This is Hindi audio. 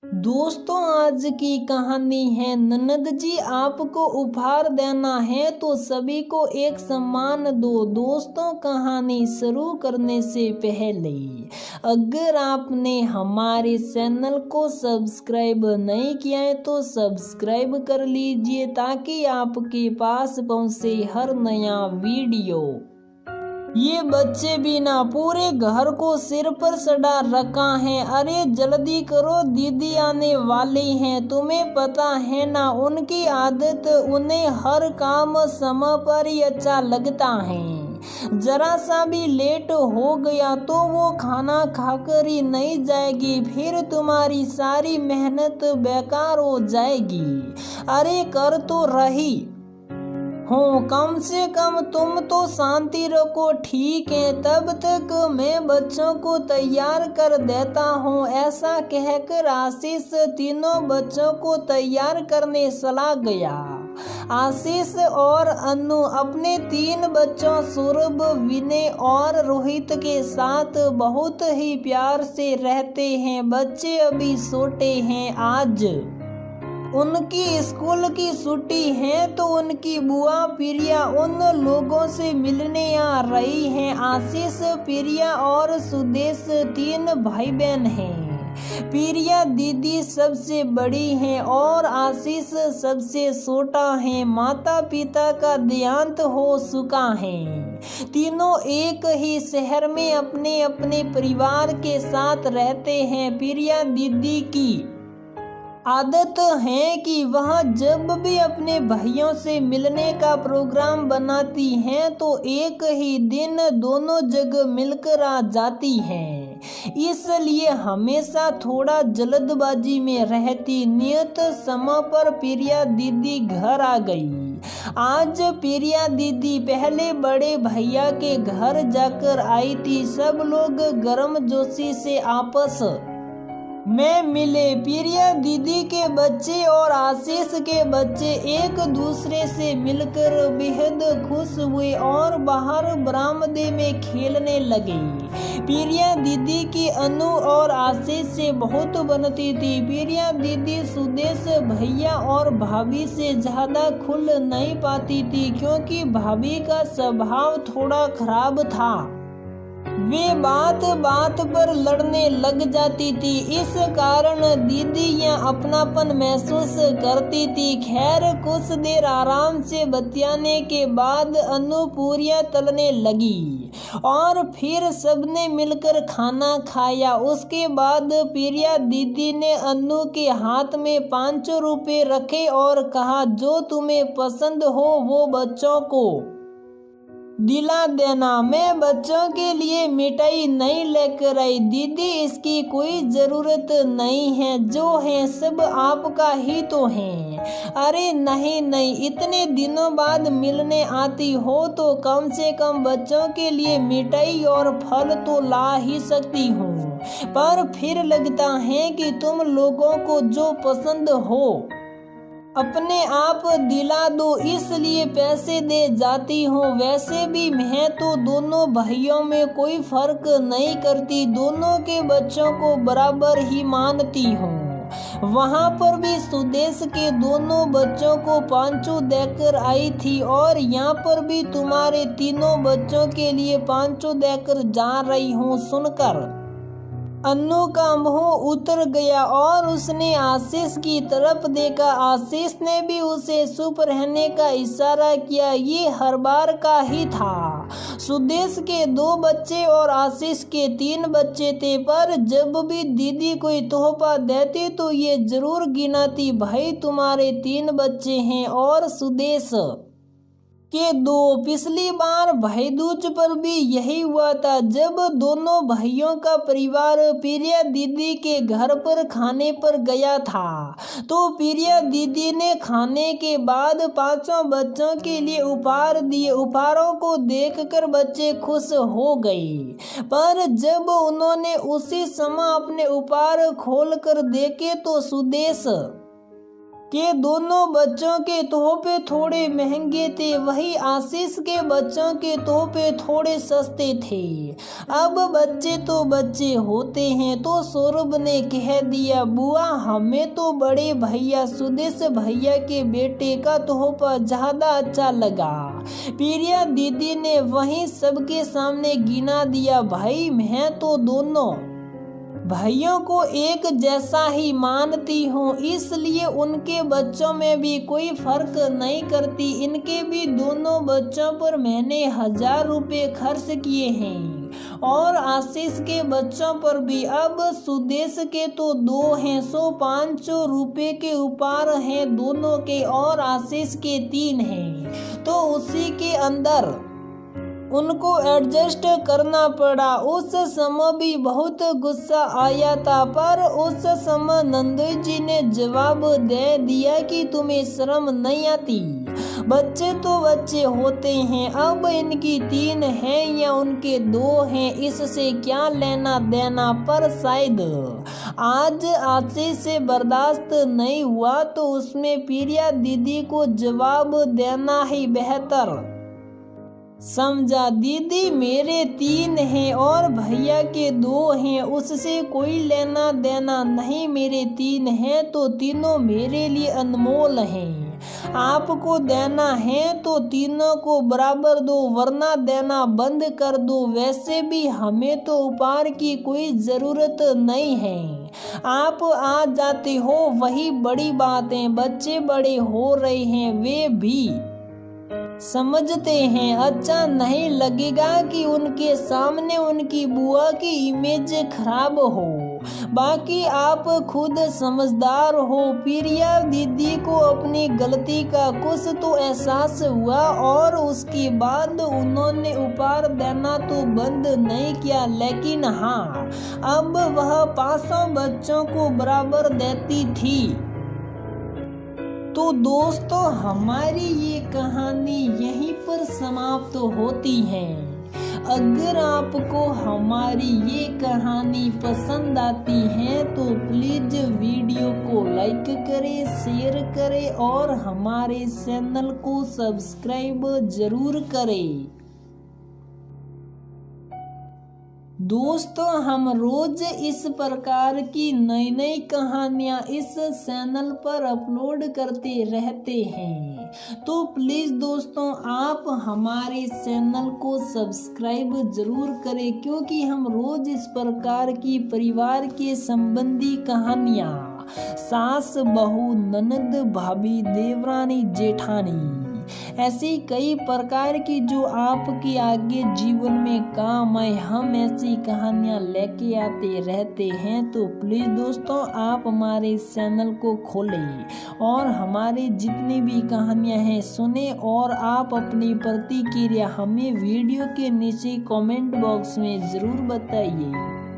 दोस्तों, आज की कहानी है ननद जी आपको उपहार देना है तो सभी को एक सम्मान दो। दोस्तों, कहानी शुरू करने से पहले अगर आपने हमारे चैनल को सब्सक्राइब नहीं किया है तो सब्सक्राइब कर लीजिए ताकि आपके पास पहुंचे हर नया वीडियो। ये बच्चे भी ना पूरे घर को सिर पर चढ़ा रखा है। अरे जल्दी करो, दीदी आने वाली हैं। तुम्हें पता है ना उनकी आदत, उन्हें हर काम समय पर ही अच्छा लगता है। जरा सा भी लेट हो गया तो वो खाना खाकर ही नहीं जाएगी, फिर तुम्हारी सारी मेहनत बेकार हो जाएगी। अरे कर तो रही हूँ, कम से कम तुम तो शांति रखो, ठीक है? तब तक मैं बच्चों को तैयार कर देता हूँ। ऐसा कहकर आशीष तीनों बच्चों को तैयार करने चला गया। आशीष और अनु अपने 3 बच्चों सौरभ, विनय और रोहित के साथ बहुत ही प्यार से रहते हैं। बच्चे अभी छोटे हैं। आज उनकी स्कूल की छुट्टी है तो उनकी बुआ प्रिया उन लोगों से मिलने आ रही हैं। आशीष, प्रिया और सुदेश 3 भाई बहन हैं। प्रिया दीदी सबसे बड़ी हैं और आशीष सबसे छोटा है। माता पिता का देहांत हो चुका है। तीनों एक ही शहर में अपने अपने परिवार के साथ रहते हैं। प्रिया दीदी की आदत है कि वह जब भी अपने भाइयों से मिलने का प्रोग्राम बनाती हैं तो एक ही दिन दोनों जगह मिलकर आ जाती हैं। इसलिए हमेशा थोड़ा जल्दबाजी में रहती। नियत समय पर प्रिया दीदी घर आ गई। आज प्रिया दीदी पहले बड़े भैया के घर जाकर आई थी। सब लोग गर्मजोशी से आपस में मिले। प्रिया दीदी के बच्चे और आशीष के बच्चे एक दूसरे से मिलकर बेहद खुश हुए और बाहर बरामदे में खेलने लगे। प्रिया दीदी की अनु और आशीष से बहुत बनती थी। प्रिया दीदी सुदेश भैया और भाभी से ज्यादा खुल नहीं पाती थी क्योंकि भाभी का स्वभाव थोड़ा खराब था। वे बात बात पर लड़ने लग जाती थी। इस कारण दीदी यहाँ अपनापन महसूस करती थी। खैर, कुछ देर आराम से बतियाने के बाद अनु पूरियां तलने लगी और फिर सबने मिलकर खाना खाया। उसके बाद प्रिया दीदी ने अनु के हाथ में 500 रुपये रखे और कहा, जो तुम्हें पसंद हो वो बच्चों को दिला देना। मैं बच्चों के लिए मिठाई नहीं लेकर आई दीदी, इसकी कोई जरूरत नहीं है। जो है सब आपका ही तो है। अरे नहीं नहीं, इतने दिनों बाद मिलने आती हो तो कम से कम बच्चों के लिए मिठाई और फल तो ला ही सकती हूँ। पर फिर लगता है कि तुम लोगों को जो पसंद हो अपने आप दिला दो, इसलिए पैसे दे जाती हूँ। वैसे भी मैं तो दोनों भाइयों में कोई फर्क नहीं करती, दोनों के बच्चों को बराबर ही मानती हूँ। वहाँ पर भी सुदेश के दोनों बच्चों को 500 देकर आई थी और यहाँ पर भी तुम्हारे तीनों बच्चों के लिए 500 देकर जा रही हूँ। सुनकर अनु का मुंह उतर गया और उसने आशीष की तरफ देखा। आशीष ने भी उसे चुप रहने का इशारा किया। ये हर बार का ही था। सुदेश के 2 बच्चे और आशीष के 3 बच्चे थे, पर जब भी दीदी कोई तोहफा देती तो ये जरूर गिनाती, भाई तुम्हारे 3 बच्चे हैं और सुदेश के 2। पिछली बार भाई दूज पर भी यही हुआ था। जब दोनों भाइयों का परिवार प्रिया दीदी के घर पर खाने पर गया था तो प्रिया दीदी ने खाने के बाद 5 बच्चों के लिए उपहार दिए। उपहारों को देखकर बच्चे खुश हो गए, पर जब उन्होंने उसी समय अपने उपहार खोलकर देखे तो सुदेश कि दोनों बच्चों के तोहफे थोड़े महंगे थे, वही आशीष के बच्चों के तोहफे थोड़े सस्ते थे। अब बच्चे तो बच्चे होते हैं। तो सौरभ ने कह दिया, बुआ हमें तो बड़े भैया सुदेश भैया के बेटे का तोहफा ज़्यादा अच्छा लगा। प्रिया दीदी ने वहीं सबके सामने गिना दिया, भाई मैं तो दोनों भाइयों को एक जैसा ही मानती हूँ, इसलिए उनके बच्चों में भी कोई फर्क नहीं करती। इनके भी दोनों बच्चों पर मैंने 1000 रुपये खर्च किए हैं और आशीष के बच्चों पर भी। अब सुदेश के तो 2 हैं, 500 रुपये के उपहार हैं दोनों के, और आशीष के 3 हैं, तो उसी के अंदर उनको एडजस्ट करना पड़ा। उस समय भी बहुत गुस्सा आया था, पर उस समय नंदू जी ने जवाब दे दिया कि तुम्हें शर्म नहीं आती? बच्चे तो बच्चे होते हैं। अब इनकी 3 हैं या उनके 2 हैं, इससे क्या लेना देना। पर शायद आज आशीष से बर्दाश्त नहीं हुआ तो उसमें प्रिया दीदी को जवाब देना ही बेहतर समझा। दीदी मेरे 3 हैं और भैया के 2 हैं, उससे कोई लेना देना नहीं। मेरे 3 हैं तो तीनों मेरे लिए अनमोल हैं। आपको देना है तो तीनों को बराबर दो, वरना देना बंद कर दो। वैसे भी हमें तो उपहार की कोई ज़रूरत नहीं है, आप आ जाते हो वही बड़ी बात है। बच्चे बड़े हो रहे हैं, वे भी समझते हैं। अच्छा नहीं लगेगा कि उनके सामने उनकी बुआ की इमेज खराब हो। बाकी आप खुद समझदार हो। प्रिया दीदी को अपनी गलती का कुछ तो एहसास हुआ और उसके बाद उन्होंने उपहार देना तो बंद नहीं किया, लेकिन हाँ अब वह 500 बच्चों को बराबर देती थी। तो दोस्तों हमारी ये कहानी यहीं पर समाप्त होती है। अगर आपको हमारी ये कहानी पसंद आती है तो प्लीज़ वीडियो को लाइक करें, शेयर करें और हमारे चैनल को सब्सक्राइब जरूर करें। दोस्तों हम रोज इस प्रकार की नई नई कहानियाँ इस चैनल पर अपलोड करते रहते हैं, तो प्लीज़ दोस्तों आप हमारे चैनल को सब्सक्राइब जरूर करें, क्योंकि हम रोज इस प्रकार की परिवार के संबंधी कहानियाँ, सास बहू ननद भाभी देवरानी जेठानी, ऐसी कई प्रकार की जो आपके आगे जीवन में काम आए, हम ऐसी कहानियाँ लेके आते रहते हैं। तो प्लीज़ दोस्तों आप हमारे चैनल को खोलें और हमारी जितनी भी कहानियाँ हैं सुने, और आप अपनी प्रतिक्रिया हमें वीडियो के नीचे कमेंट बॉक्स में ज़रूर बताइए।